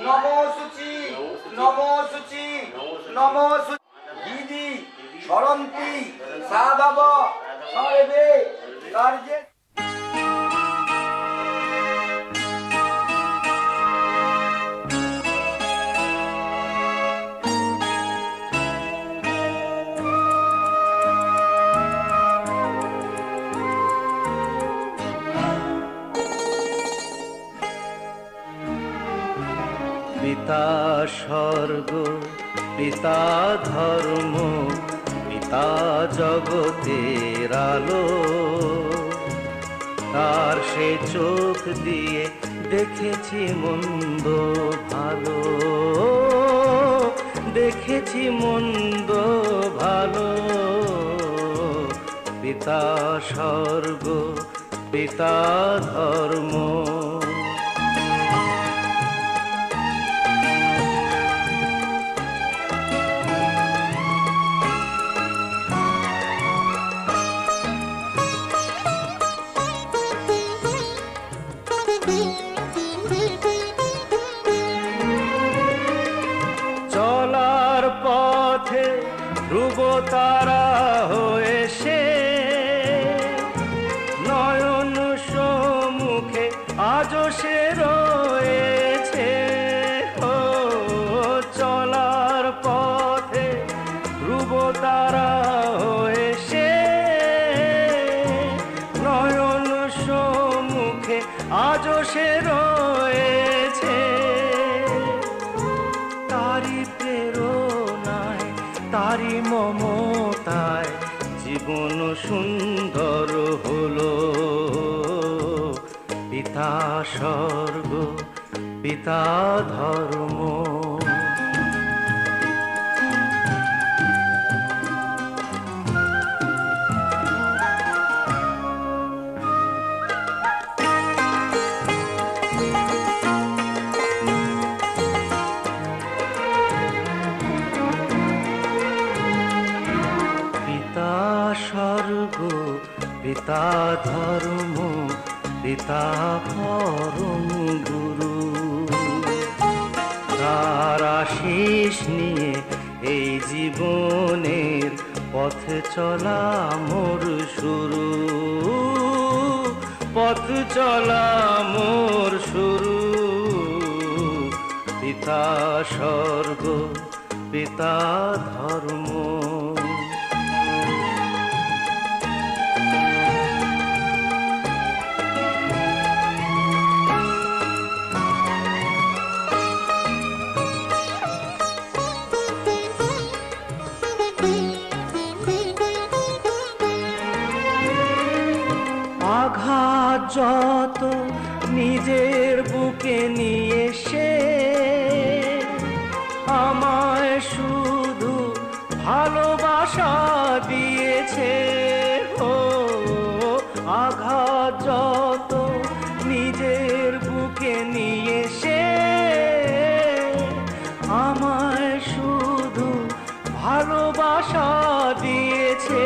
নমো শুচি নমো শুচি নমো শুচি দিদি সরন্তি সাধব সর্বে কার্যে। পিতা স্বর্গ পিতা ধর্ম পিতা জগতের আলো, তার সে চোখ দিয়ে দেখেছি মন্দ ভালো, দেখেছি মন্দ ভালো। পিতা স্বর্গ পিতা ধর্ম। চলার পথে ধ্রুব তারা হয়ে সে নয়ন সম্মুখে আজও সে রয়েছে। ও চলার পথে ধ্রুব তারা হয়ে সে নয়ন সম্মুখে আজও সে রয়েছে। তারি প্রেরণায় তারি মমতায় জীবন সুন্দর হলো। পিতা স্বর্গ পিতা ধর্ম। স্বর্গ পিতা ধর্ম পিতা পরম গুরু, তার আশীষ নিয়ে এই জীবনের পথ চলা মোর শুরু, পথ চলা মোর শুরু। পিতা স্বর্গ পিতা ধর্ম। আঘাত যত নিজের বুকে নিয়ে সে আমায় শুধু ভালোবাসা দিয়েছে। ও আঘাত যত নিজের বুকে নিয়ে সে আমায় শুধু ভালোবাসা দিয়েছে।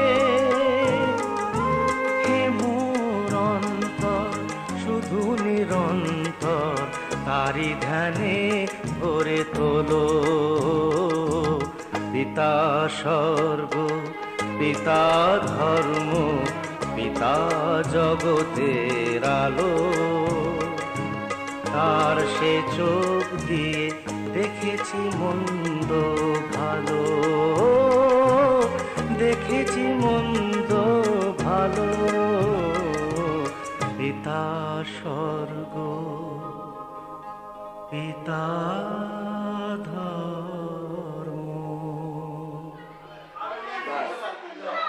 শুধু নিরন্তর তারি ধ্যানে ভরে তোলো। পিতা স্বর্গ পিতা ধর্ম পিতা জগতের আলো, তার সে চোখ দিয়ে দেখেছি মন্দ ভালো, দেখেছি মন্দ ভালো। পিতা স্বর্গ পিতা ধর্ম।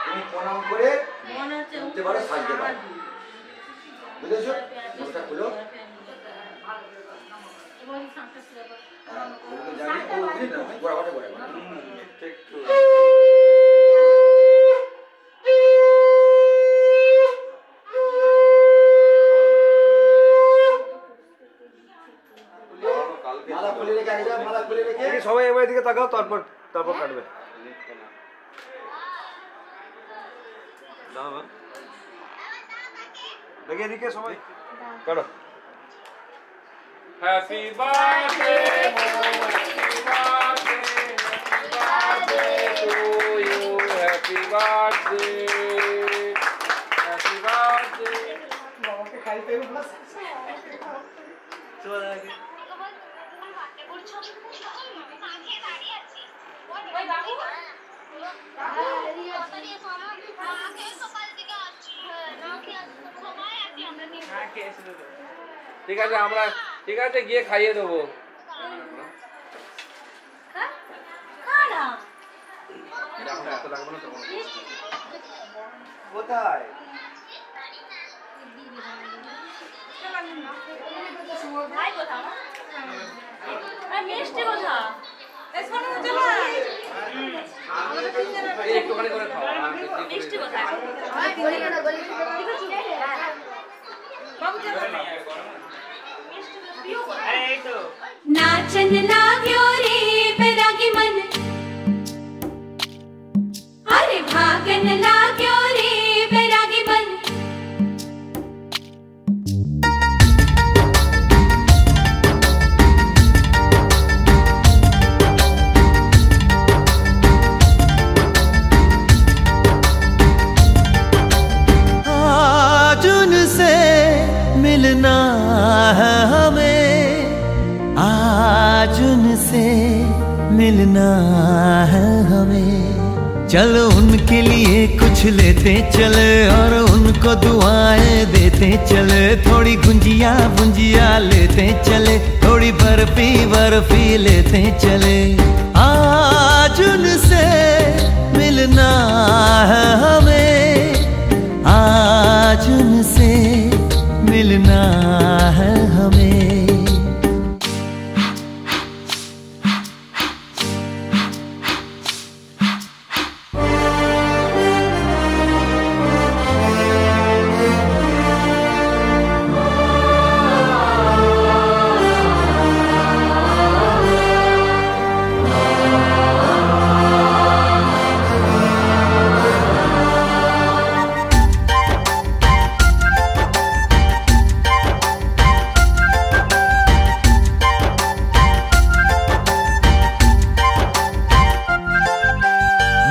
তুমি প্রণাম করে উঠতে পারো, সাজতে পারো, বুঝেছো? মুখটা খুলো। জানি ও উঠে না, গোড়াটা করে একটু সবাই এবার দিকে তাকাও, তারপর তারপর কাটবে। দেখে এদিকে সবাই কাটো। হ্যাপি বার্থডে ঠিক আছে আমরা ঠিক আছে গিয়ে খাইয়ে দেবো। কোথায় একটুখানি করে খাও। नाचन लाग्यो रे बैरागी मन, अरे भागन लाग्यो रे बैरागी मन। आज उनसे मिलना है हमें, आज उनसे मिलना है हमें। चलो उनके लिए कुछ लेते चले और उनको दुआएं देते चले। थोड़ी गुंजिया गुंजिया लेते चले, थोड़ी बर्फी बर्फी लेते चले। आज उनसे मिलना है हमें, आज उनसे मिलना है हमें।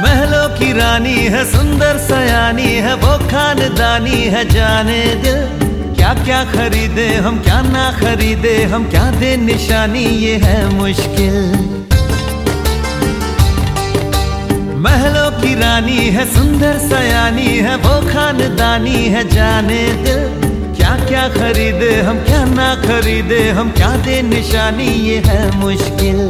महलों की रानी है, सुंदर सयानी है, वो खानदानी है जाने दिल। क्या क्या खरीदे हम, क्या ना खरीदे हम, क्या दे निशानी, ये है मुश्किल। महलों की रानी है, सुंदर सयानी है, वो खानदानी है जाने दिल। क्या क्या खरीदे हम, क्या ना खरीदे हम, क्या दे निशानी, ये है मुश्किल।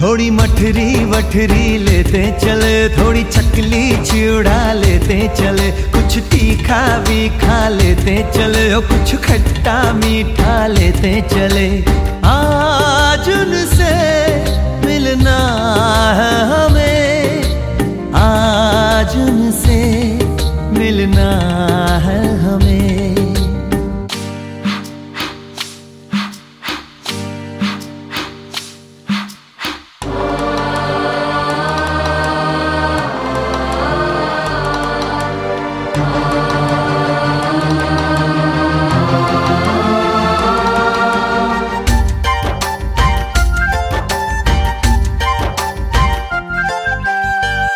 थोड़ी मठरी वठरी लेते चले, थोड़ी चकली चिड़ा लेते चले। कुछ तीखा भी खा लेते चले और कुछ खट्टा मीठा लेते चले। आज उनसे मिलना है हमें, आज उनसे मिलना है हमें।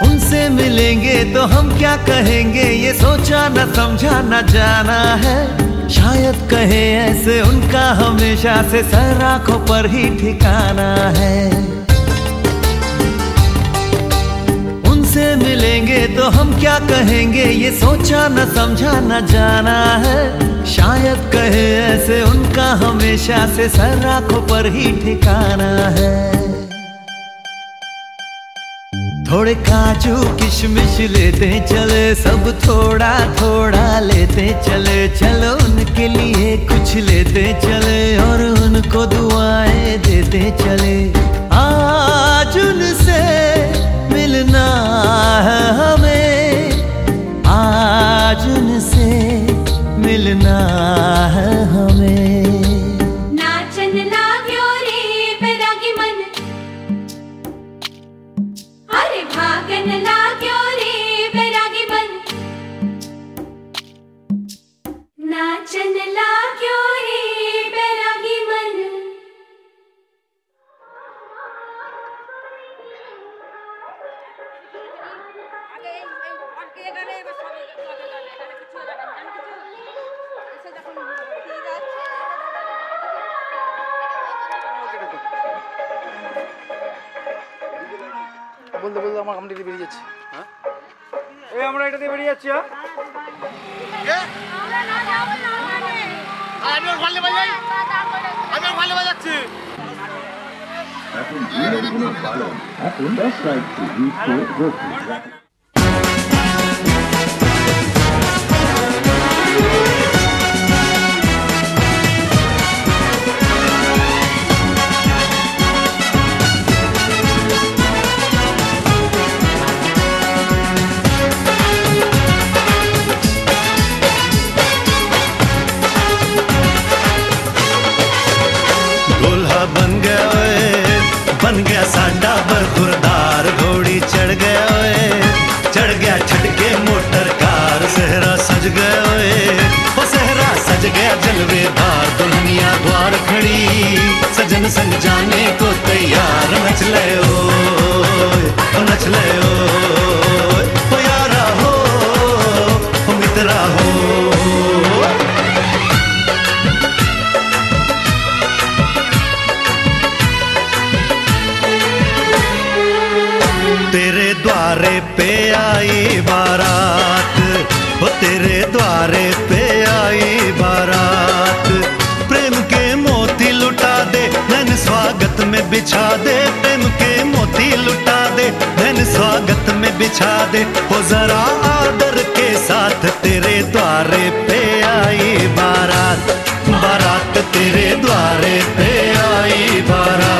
उनसे मिलेंगे तो हम क्या कहेंगे, ये सोचा न समझा न जाना है। शायद कहे ऐसे उनका हमेशा से सर आंखों पर ही ठिकाना है। उनसे मिलेंगे तो हम क्या कहेंगे, ये सोचा न समझा न जाना है। शायद कहे ऐसे उनका हमेशा से सर आंखों पर ही ठिकाना है। थोड़े काजू किशमिश लेते चले, सब थोड़ा थोड़ा लेते चले। चलो उनके लिए कुछ लेते चले और उनको दुआएं देते चले। आज उनसे मिलना है हमें, आज उनसे मिलना है हमें। नाचन लाग्यो रे बैरागी मन, अरे भागन लाग्यो रे बैरागी मन। नाचन लाग्यो रे बैरागी मन। আগে বলতে বলতে আমার কামটি বেরিয়ে যাচ্ছে। হ্যাঁ এই আমরা এটা দিয়ে বেরিয়ে যাচ্ছি। হ্যাঁ আমি ওখানে বাজাই, আমি ওখানে বাজাচ্ছি। এখন জিনিসগুলো ভালো, এখন best right to use to go. बन गया साडा बरखुरदार, घोड़ी चढ़ गया ओए, चढ़ गया छटके मोटर कार, सहरा सज गया ओए, वो सहरा सज गया जलवेदार, दुल्हनिया द्वार खड़ी, सजन संग जाने को तैयार, नच ले ओए, नच ले ओए, ओ यारा हो, ओ मित्रा हो। तेरे द्वारे पे आई बारात, वो तेरे द्वारे पे आई बारात, प्रेम के मोती लुटा दे नैन स्वागत में बिछा दे, प्रेम के मोती लुटा दे नैन स्वागत में बिछा दे, वो जरा आदर के साथ तेरे द्वारे पे आई बारात, बारात तेरे द्वारे पे आई बारात।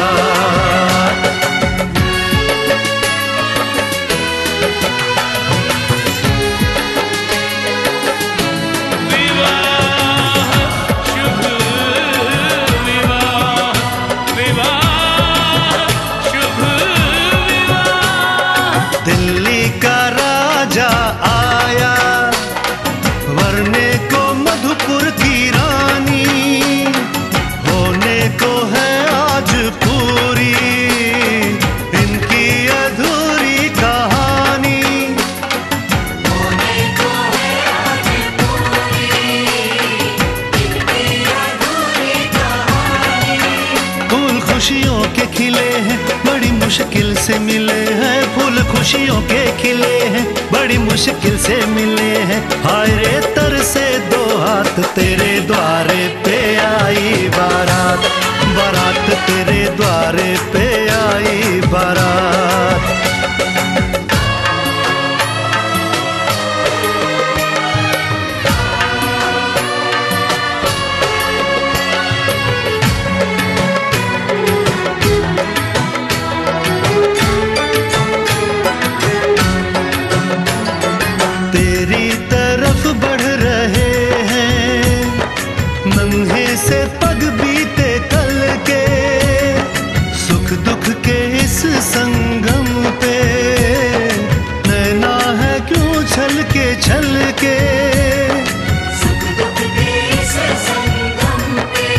दिल्ली का राजा आया, वरने को मधुपुर की रानी, होने को है आज पूरी इनकी अधूरी कहानी, होने को है आज पूरी इनकी अधूरी कहानी। फूल खुशियों के खिले हैं, बड़ी मुश्किल से मिले हैं, फूल खुशियों के खिले हैं, बड़ी मुश्किल से मिले हैं, हाय रे तर से दो हाथ तेरे द्वारे पे आई बारात, बारात तेरे द्वारे पे आई बारात। तेरी तरफ बढ़ रहे हैं नन्हे से पग बीते कल के, सुख दुख के इस संगम पे नैना है क्यों छल के, सुख दुख के इस संगम पे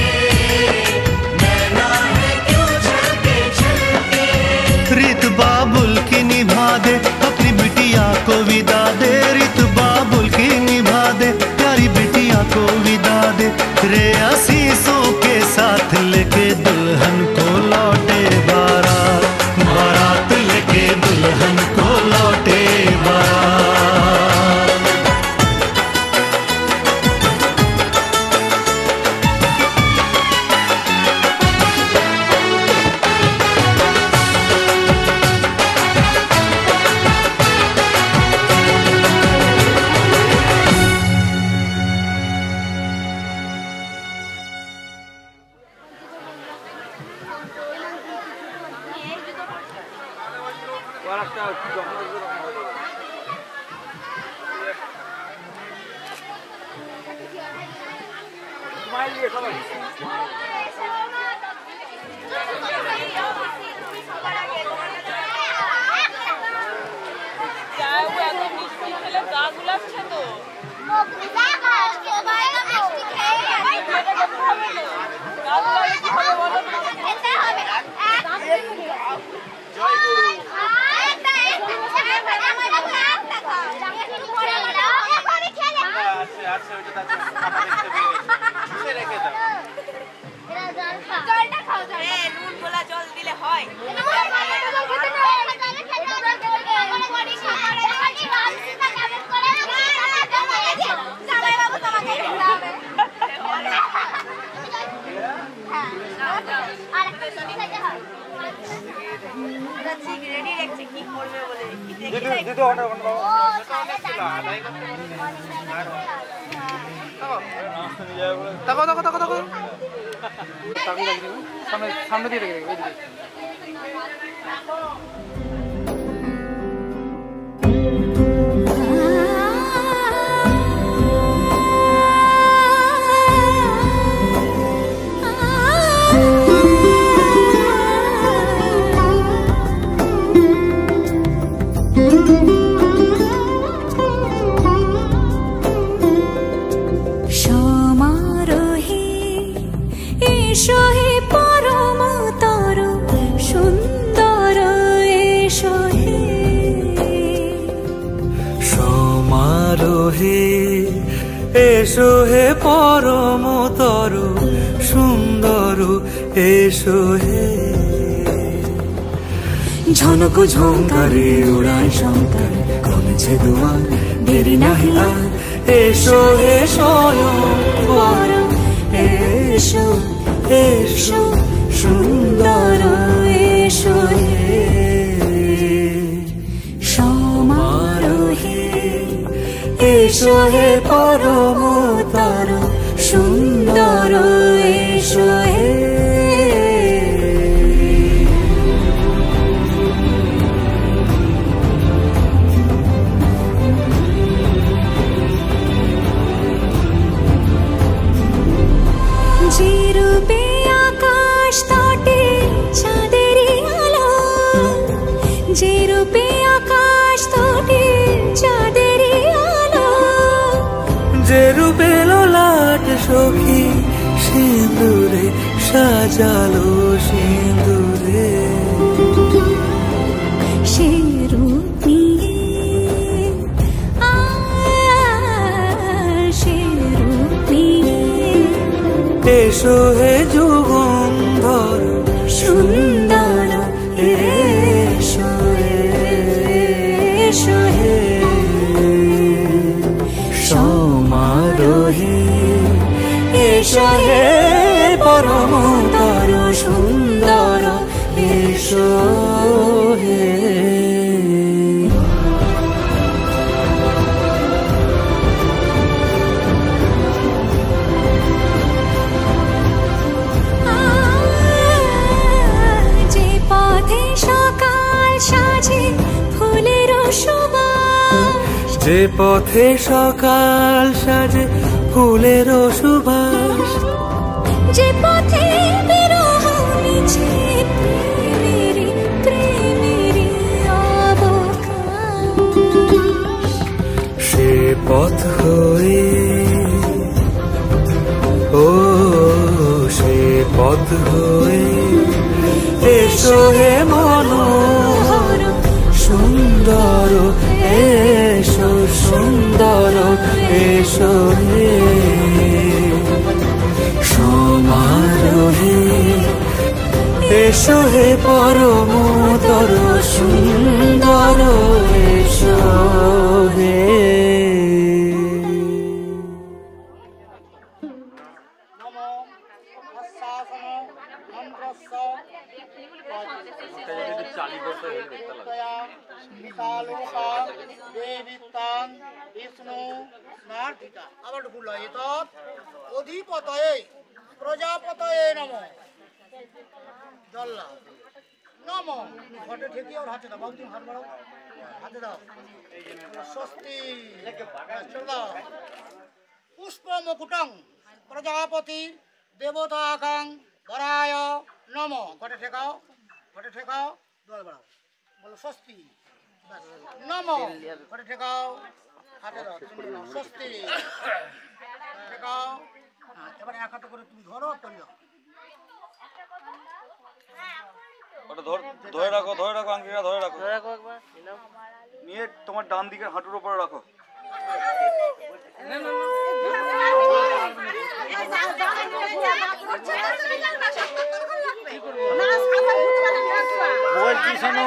नैना है क्यों छल के, रीत बाबुल की निभा दे अपनी बिटिया को विदा दे, रीत बाबुल की निभा दे प्यारी बिटिया को विदा दे, रे आशीषों के साथ लेके दुल्हन को लौटे बारात, बारात लेके दुल्हन को लौटे बारात। জলটা খাও, জল দিলে হয়। সামনে দিয়ে রেখে এসো হে পরমতর সুন্দর এসো হে ঝনক ঝঙ্কারে উড়ায় শঙ্কর কমেছে দুয়ার দেরি নাহি আর এসো হে স্বয়ং বর এসো এসো সুন্দর এসো হে সমারোহে এসো হে পরমতর সুন্দর এসো হে যে রূপে আকাশ তটে চাঁদেরই আলো যে রূপে আকাশ তটে চাঁদেরই আলো যে রূপে লোলাট সখী সিঁদুরে সাজালো সিঁদুরে সে রূপ নিয়ে সে রূপ নিয়ে এসো হে যুগন্ধর সুন্দর এসো এসো হে সমারোহে এসো হে পরমতর সুন্দর এসো হে যে পথে সকাল সাজে ফুলের সুবাস যে পথে বিরহ মিছে প্রেমেরি প্রেমেরি অবকাশ সে পথ হয়ে ও সে পথ হয়ে এসো হে মনোহর সুন্দর এসো সুন্দর এসো হে সমারোহে এসো হে পরমতর সুন্দর এসো হে আবার ভুল হয় তো অধিপতয়ে প্রজাপতয়ে নম জল্লা নম ঘটে ঠেকি ওর হাতে দাও বাবু তুমি হাত বাড়াও হাতে দাও স্বস্তি পুষ্প মুকুটং প্রজাপতি দেবতাকাং বরায় নম ঘটে ঠেকাও দল বাড়াও বলো স্বস্তি নম ঘটে ঠেকাও হাতে দাও স্বস্তি ঠেকাও এবার এক হাতে করে তুমি ধরো করে দাও ধরে রাখো আঙ্কিরা ধরে রাখো একবার নিয়ে তোমার ডান দিকের হাঁটুর উপরে রাখো মোবাইল কি শোনো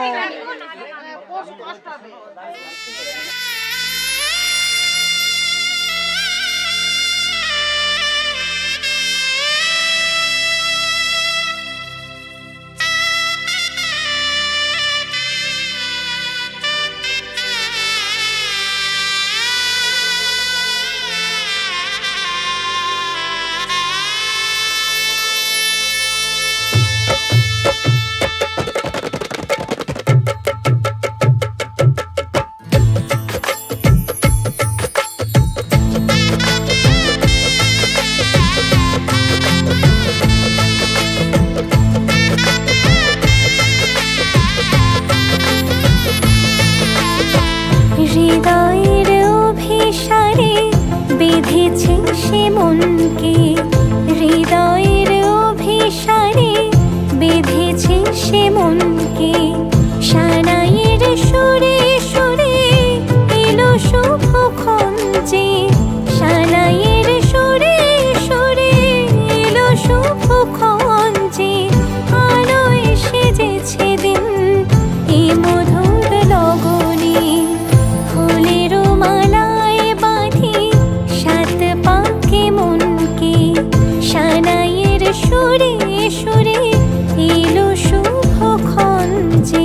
সে মনকে হৃদয়ের অভিসারে বেঁধেছে সে মনকে সানাইয়ের সুরে সুরে এলো শুভক্ষণ যে সানাইয়ের সুরে সুরে এলো শুভক্ষণ যে আলো এসে যেছে দিন এ মধুর লগনে ফুলের মালায় বাঁধি সাত পাকে মনকে সানাইয়ের সুরে সুরে এলো শুভক্ষণ যে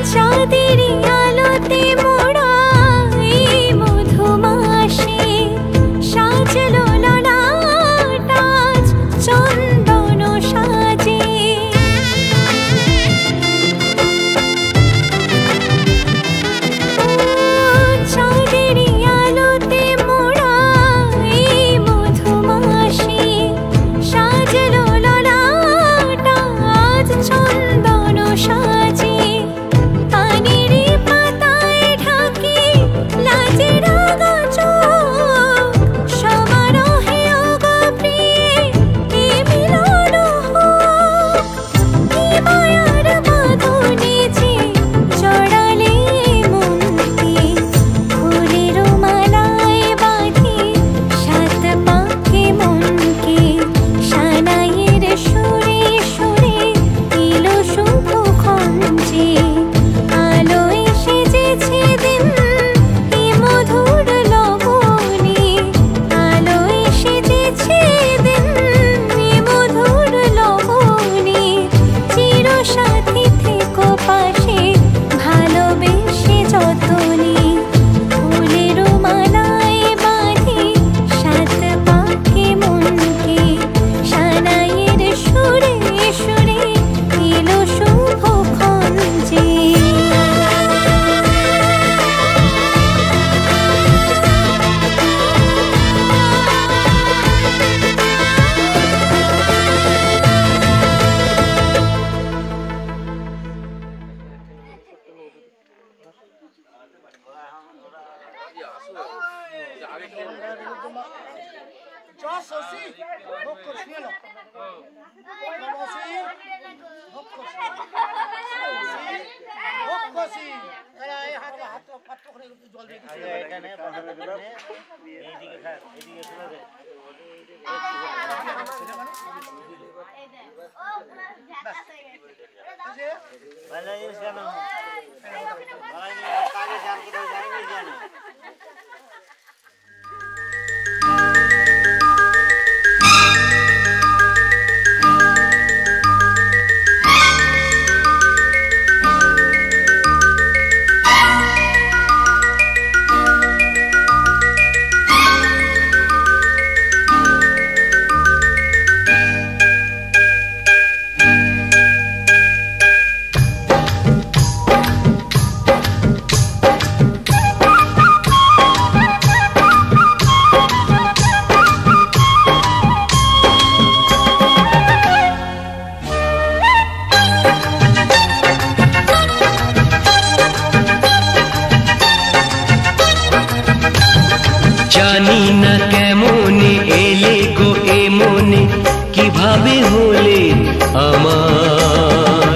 চাঁদেরই আলোতে মোড়া এই মধুমাসে সাজলো ললাট আজ চন্দন সাজে চাঁদেরই আলোতে মোড়া এই মধুমাসে সাজলো ললাট আজ চন্দন সাজে পানিরি পাতায় ঢাকি লাজের আগা চোখ সমারোহে ওগো প্রিয়ে এ মিলন হোক কি মায়ার বাঁধনে যে জড়ালে মনকে ফুলের মালায় বাঁধি সাত পাকে মনকে সানাইয়ের সুরে সুরে এলো শুভক্ষণ যে আলো এসে যেছে দিন এ মধুর লগনে আলো এসে যেছে দিন এ মধুর লগনে চির সাথী থেকো পাশে ভালোবেসে যতনে ফুলের মালায় বাঁধি সাত পাকে মনকে সানাইয়ের সুরে সুরে এলো শুভক্ষণ যে জয় শশী ভোগ করছি এলো শশী ভোগ করছি ভোগ করছি এরা এই হাত পাত্র করে জল দিয়ে এটা নে পাহাড়ে দিলে এইদিকে খা এইদিকে শুনে দে ভালো ইস কেন কাজে যান কোথায় যাইনি জানো জানি না কেমনে এলে গো এ মনে কিভাবে হলে আমার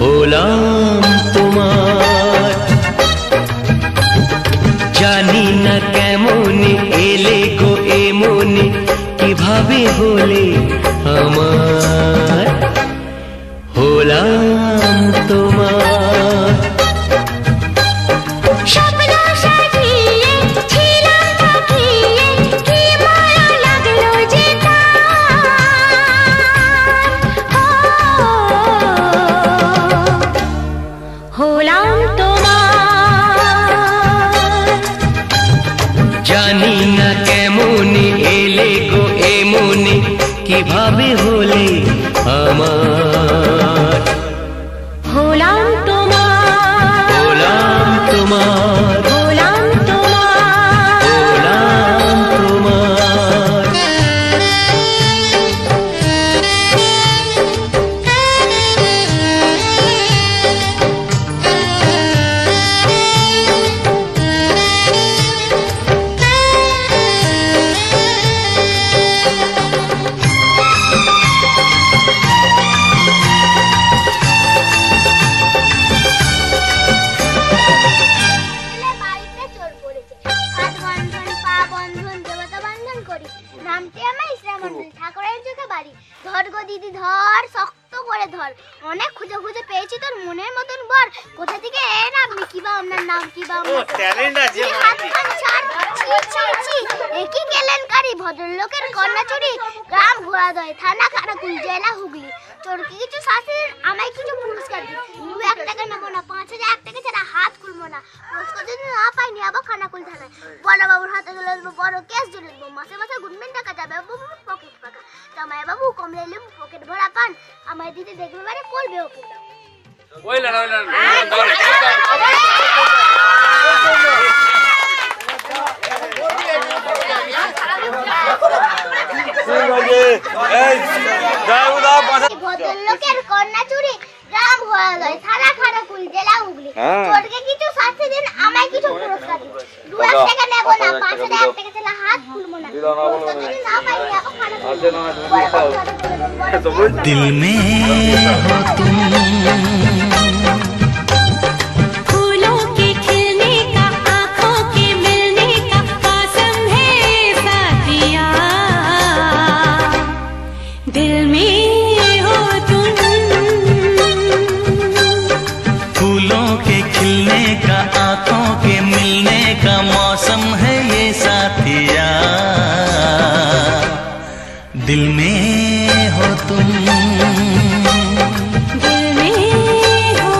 হলাম তোমার জানি না কেমনে এলে গো এ মনে কিভাবে হলে আমার হলাম তোমার জানি না কেমনি এলে গো এমনি কিভাবে হলে আমার হলাম তোমার হলাম তোমার হলাম তোমার হলাম তোমার বাড়িতে চোর পড়েছে, হাত বন্ধন পা বন্ধন দেবতা বন্ধন করি, নামটি আমার ইসলাম মন্দির, ঠাকুরের চোখে বাড়ি, ধর গো দিদি ধর, শক্ত করে ধর, অনেক খুঁজে খুঁজে পেয়েছি তোর মনের মতন বর, কোথা থেকে এন আপনি, কি বা আপনার নাম, কি বা আপনার ট্যালেন্ট আছে এই হাতখান ছাড়, ছি ছি ছি, একই কেলেঙ্কারি, ভদ্রলোকের কন্যা চুরি, গ্রাম ঘোড়াদয়, থানা খানাকুল, জেলা হুগলি, চোরকে কিছু শাস্তি দিন, আমায় কিছু পুরস্কার দিন, 2-1 টাকা নেবো না, 5,000 টাকা ছাড়া হাত খুলবো না, পুরস্কার যদি না পাই নিয়ে যাবো খানাকুল থানায়, বড় বাবুর হাতে তুলে দেবো, বড় কেস জুড়ে দেবো, মাসে মাসে গুনবেন টাকা যাবে পকেট ফাঁকা, জামাই বাবু কমলে লেবু পকেট ভরা পান, আমায় দিতে দেখবে মানে করবে ওকে ওইলা ভদ্রলোকের কন্যা চুরি, গ্রাম ঘোড়াদয়, থানা খানাকুল, জেলা হুগলি, চোরকে কিছু শাস্তি দিন, আমায় কিছু পুরস্কার দিন, 2-1 টাকা নেবো না, 5,000 টাকা ছাড়া হাত খুলবো না, পুরস্কার যদি না পাই নিয়ে যাবো খানাকুল, दिल में हो तुम फूलों के खिलने का आँखों के मिलने का मौसम है साथिया दिल में हो तुम फूलों के खिलने का आँखों के मिलने का मौसम है ये साथिया दिल में हो तुम दिल में हो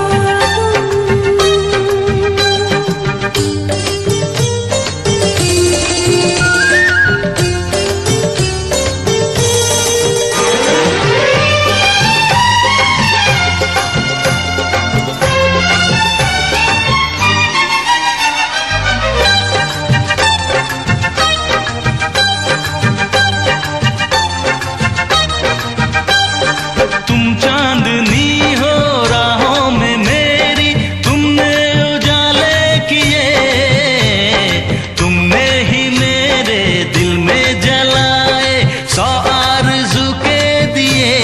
तुम चांदनी हो राहों में मेरी तुमने उजाले किए तुमने ही मेरे दिल में जलाए 100 आरज़ू के दिए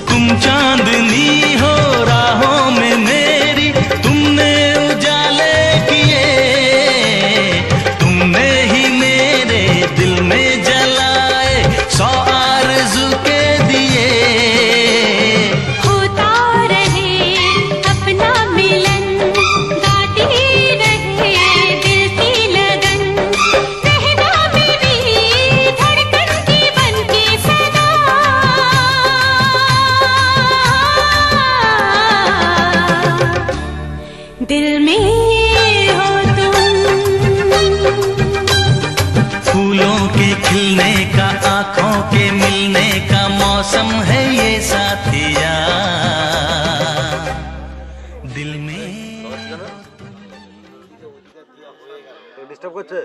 तुम चांदनी हो राहों में मेरी तुमने उजाले किए तुमने ही मेरे दिल में जलाए 100 आरज़ू के दिए होता रहे अपना मिलन गाती रहे दिल की लगन रहना मेरी धड़कन की बनके सदा दिल में हो तुम फूलों के खिलने का आँखों के मिलने का मौसम है ये साथिया दिल में ডিস্টার্ব করছে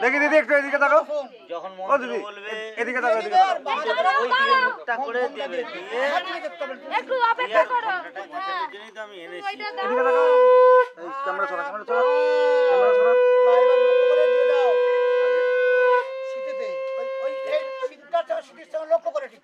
দেখি দিদি একটু এদিকে তাকাও যখন ও মন্ত্র দিদি বলবে এদিকে তাকাও এদিকে তাকাও ওইদিকে মুখটা করে দেবে দিয়ে একটু অপেক্ষা করো এর জন্যই তো আমি এনেছি এদিকে তাকাও এই ক্যামেরা ছড়া ক্যামেরা ছড়া লাইভার লক্ষ্য করে দিয়ে দাও শীতেতে ওই এই শীতটা শীতের সঙ্গে লক্ষ্য করে ঠিক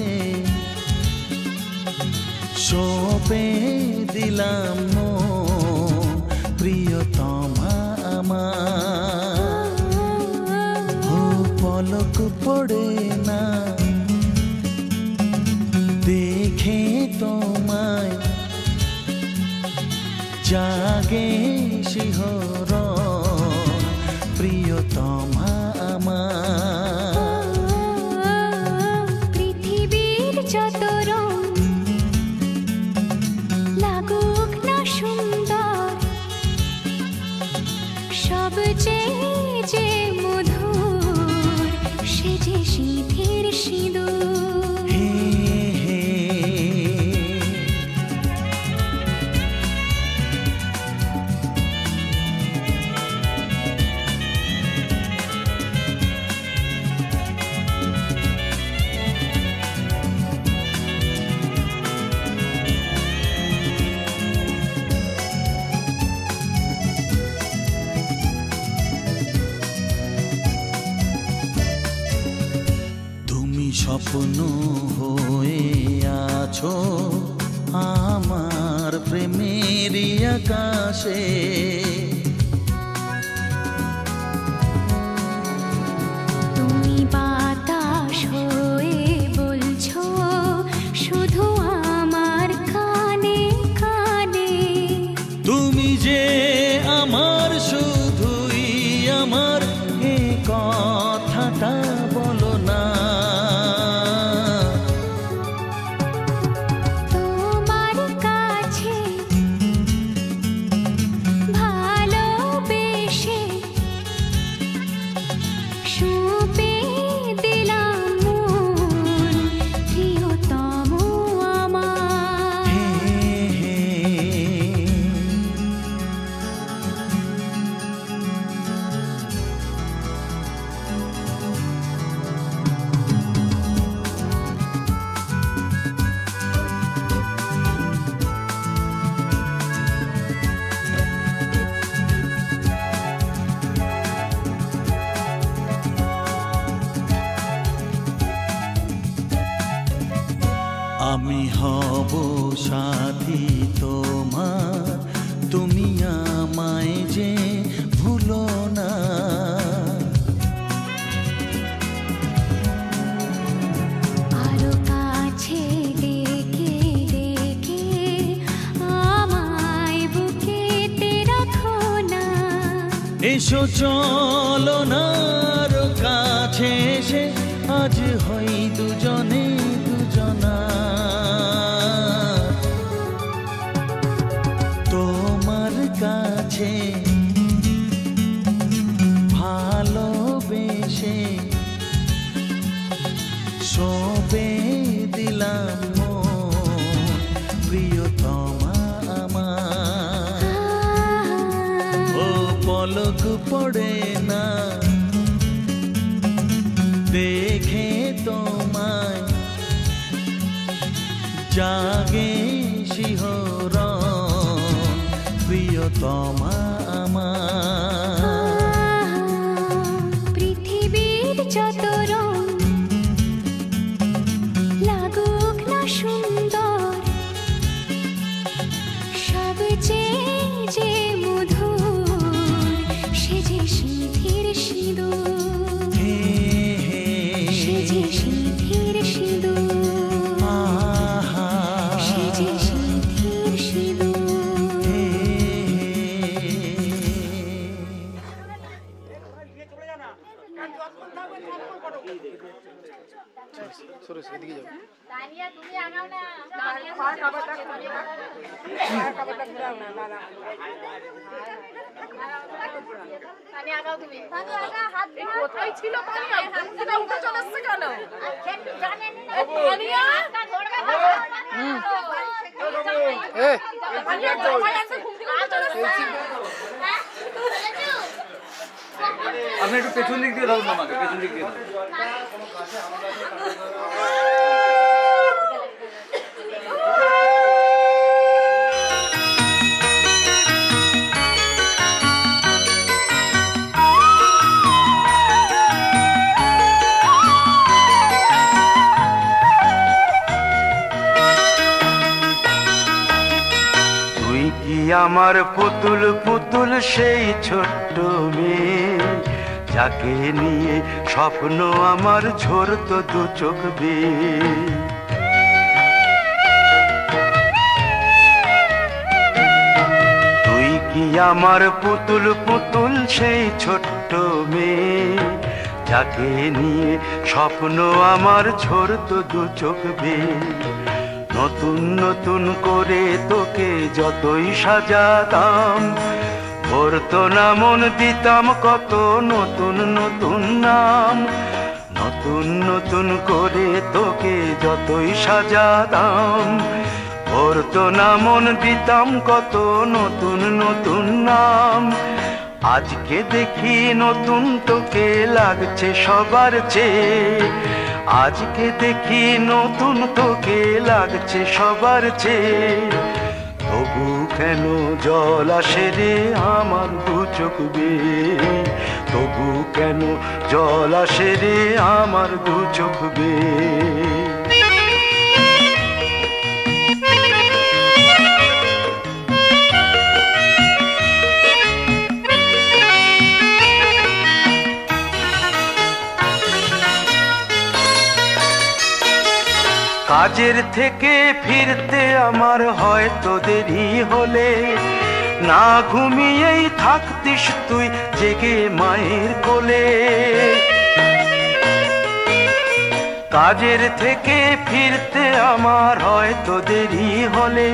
যে সপে দিলাম মন প্রিয়তমা আমার ও পলক পড়ে না দেখে তোমায় জাগে শিহরণ প্রিয়তমা আমার পৃথিবীর যত রং লাগুক না সুন্দর সবচেয়ে যে মধুর সে যে সিঁথির সিঁদুর হে হে তুমি স্বপ্ন হয়ে আছো আমার প্রেমের আকাশে তুমি বাতাস হয়ে বলছো শুধু আমার কানে কানে তুমি যে আমার শুধুই আমার এ কথাটা বলো না তোমার কাছে ভালোবেসে সঁপে দিলাম মন প্রিয়তম আমার হে হে আমি হব সাথী তোমার তুমি আমায় যে ভুলো না আরো কাছে ডেকে ডেকে আমায় বুকেতে রাখো না এসো চলো না আরো কাছে এসে আজ হই দুজনে দুজনা তোমার কাছে ভালোবেসে সবে দিলাম মন প্রিয়তমা আমার ও পলক পড়ে না দেখে তোমায় জাগে শিহরণ প্রিয়তমা আমার পৃথিবীর যত রং লাগুক না সুন্দর সবচেয়ে যে মধুর সে যে সিঁথির সিঁদুর হে হে সে যে সিঁথির সিঁদুর আহা সে যে সিঁথির সিঁদুর হে তানিয়া তুমি আগাও না তানিয়া আগাও তুমি তানিয়া আগা হাত কোথায় ছিল তানিয়া ঘুমটা উঠে চলে আসছে কেন খেলতে জানে না তানিয়া হাতটা ধরবে এই তানিয়া জামাই আছে ঘুম থেকে উঠে চলে আসছে আপনি একটু পেছন দিক দিয়ে ধরুন আমাকে পেছন দিক দিয়ে আমার পুতুল পুতুল সেই ছোট্ট মেয়ে, যাকে নিয়ে স্বপ্ন আমার ঝরতো দু চোখ বেয়ে। তুই কি আমার পুতুল পুতুল সেই ছোট্ট মেয়ে, যাকে নিয়ে স্বপ্ন আমার ঝরতো দু চোখ বেয়ে। নতুন নতুন করে তোকে যতই সাজাতাম, ভরতো না মন দিতাম কত নতুন নতুন নাম। নতুন নতুন করে তোকে যতই সাজাতাম, ভরতো না মন দিতাম কত নতুন নতুন নাম। আজকে দেখি নতুন তোকে লাগছে সবার চেয়ে, আজকে দেখি নতুন তোকে লাগছে সবার চেয়ে। তবু কেন জল আসে রে আমার দু চোখ বেয়ে, তবু কেন জল আসে রে আমার দু চোখ বেয়ে। কাজের থেকে ফিরতে আমার হয়তো দেরি হলে, না ঘুমিয়েই থাকতিস তুই জেগে মায়ের কোলে। কাজের থেকে ফিরতে আমার হয়তো দেরি হলে,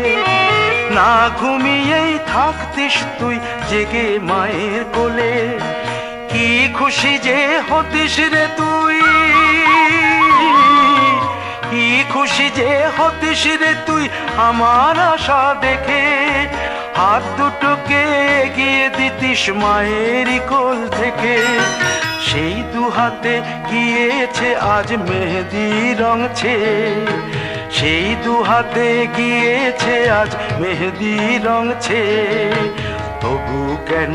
না ঘুমিয়েই থাকতিস তুই জেগে মায়ের কোলে। কি খুশি যে হতিস রে তুই, কি খুশি যে হতিস রে তুই আমার আশা দেখে। হাত দুটোকে এগিয়ে দিতিস মায়ের কোল থেকে, সেই দু হাতে গিয়েছে আজ মেহেদি রং ছেয়ে। সেই দু হাতে গিয়েছে আজ মেহেদি রং ছেয়ে। তবু কেন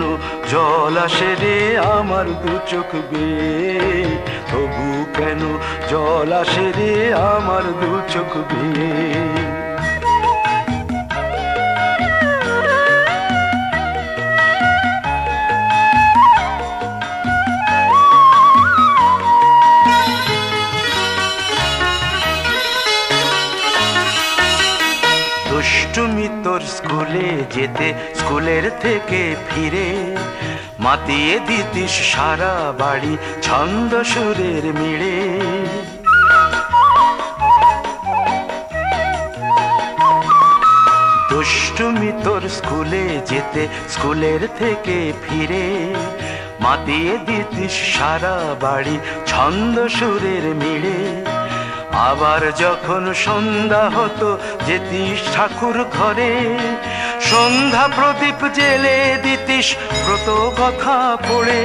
জল আসে রে আমার দু চোখ বেয়ে, তবু কেন জল আসে রে আমার দু চোখ বেয়ে। দুষ্টুমি তোর স্কুলে যেতে, স্কুলের থেকে ফিরে মাতিয়ে দিতিস সারা বাড়ি ছন্দ সুরের মিড়ে। দুষ্টুমি তোর স্কুলে যেতে, স্কুলের থেকে ফিরে মাতিয়ে দিতিস সারা বাড়ি ছন্দ সুরের মিড়ে। আবার যখন সন্ধ্যা হতো যেতিস ঠাকুর ঘরে, সন্ধ্যা প্রদীপ জেলে দিতিস ব্রত কথা পড়ে।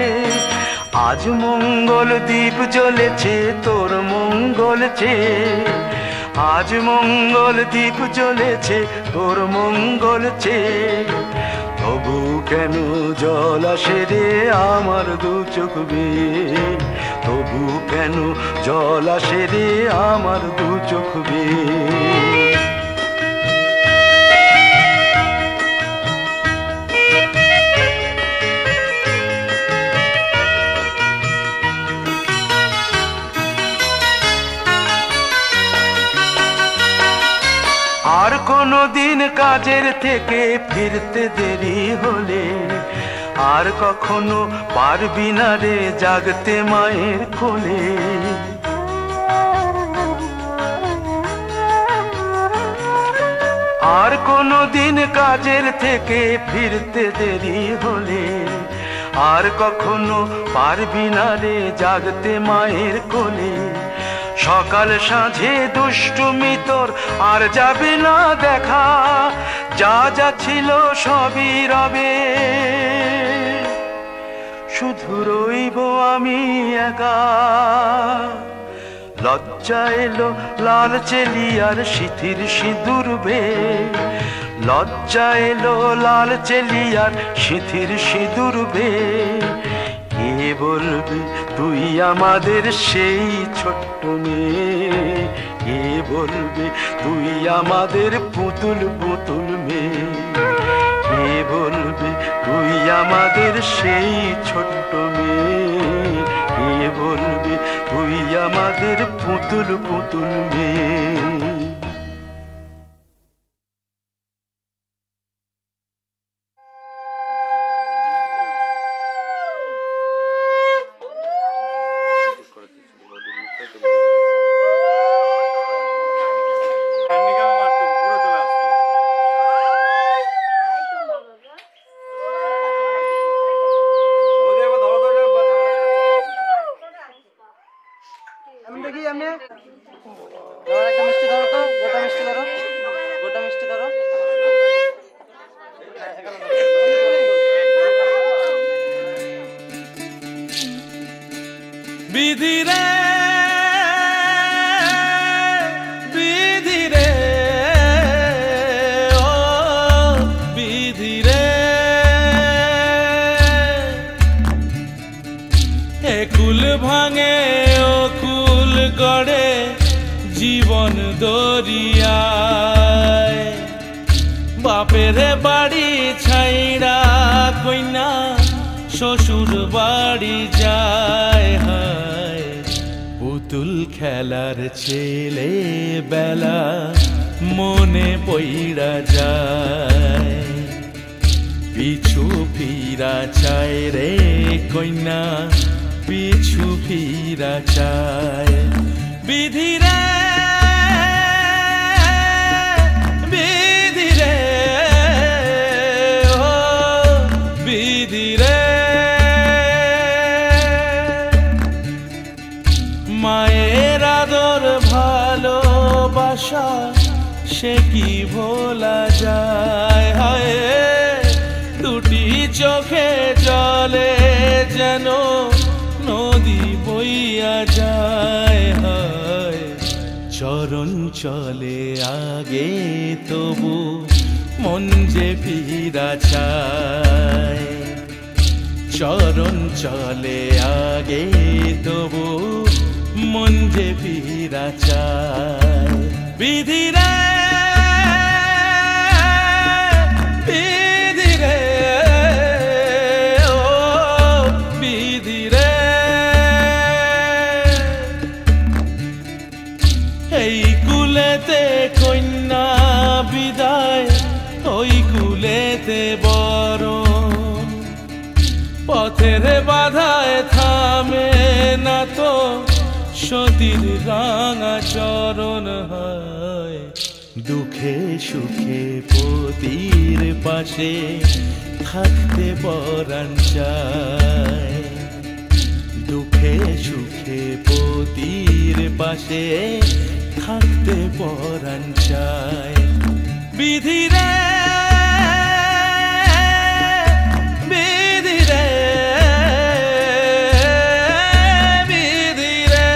আজ মঙ্গল দ্বীপ জ্বলেছে তোর মঙ্গল চেয়ে, আজ মঙ্গল দ্বীপ জ্বলেছে তোর মঙ্গল চেয়ে। তবু কেন জল আসে রে আমার দু চোখ বেয়ে, তবু কেন জল আসে রে আমার দু চোখ বেয়ে। আর কোনো দিন কাজের থেকে ফিরতে দেরি হলে, আর কখনো পারবি না রে জাগতে মায়ের কোলে। আর কোনো দিন কাজের থেকে ফিরতে দেরি হলে, আর কখনো পারবি না রে জাগতে মায়ের কোলে। সকাল সাঁঝে দুষ্টুমি তোর আর যাবে না দেখা, যা যা ছিল সবই রবে। শুধু রইব আমি একা, লজ্জা এলো লাল চেলিয়ার সিথির সিঁদুর বেয়ে। লজ্জা এলো লাল চেলিয়ার সিথির সিঁদুর বেয়ে। কে বলবি তুই আমাদের সেই ছোট্ট মেয়ে, কে বলবি তুই আমাদের পুতুল পুতুল মেয়ে। কে বলবে তুই আমাদের সেই ছোট্ট মেয়ে, কে বলবে তুই আমাদের পুতুল পুতুল মেয়ে। বিধিরে বিধিরে ও বিধিরে, একুল ভাঙে ও কুল গড়ে জীবন দরিয়ায়, বাপের বাড়ি ছাইড়া কইনা শ্বশুর বাড়ি যায়, হায় পুতুল খেলার ছেলে বেলা মনে পইড়া যায়, পিছু ফিরা চায় রে কইনা পিছু ফিরা চায়। বিধিরে বিধিরে ও বিধিরে, মায়ের আদর ভালোবাসা সে কি ভোলা যায়, হায় দুটি চোখে জলে যেন নদী বইয়া যায়, হায় চরণ চলে আগে তবু মন যে ফিরা চায়, চরণ চলে আগে তবু মন যে ফিরা চায়। বিধিরে বিধিরে ও বিধিরে, এই কুলেতে কন্যা বিদায় ওই কুলেতে বরণ, পথের বাধায় থামে না তো সতীর রাঙা চরণ, হয় দুঃখে সুখে পতির পাশে থাকতে পরাণ চায়, দুঃখে সুখে পতির পাশে থাকতে পরাণ চায়। বিধিরে বিধিরে বিধিরে,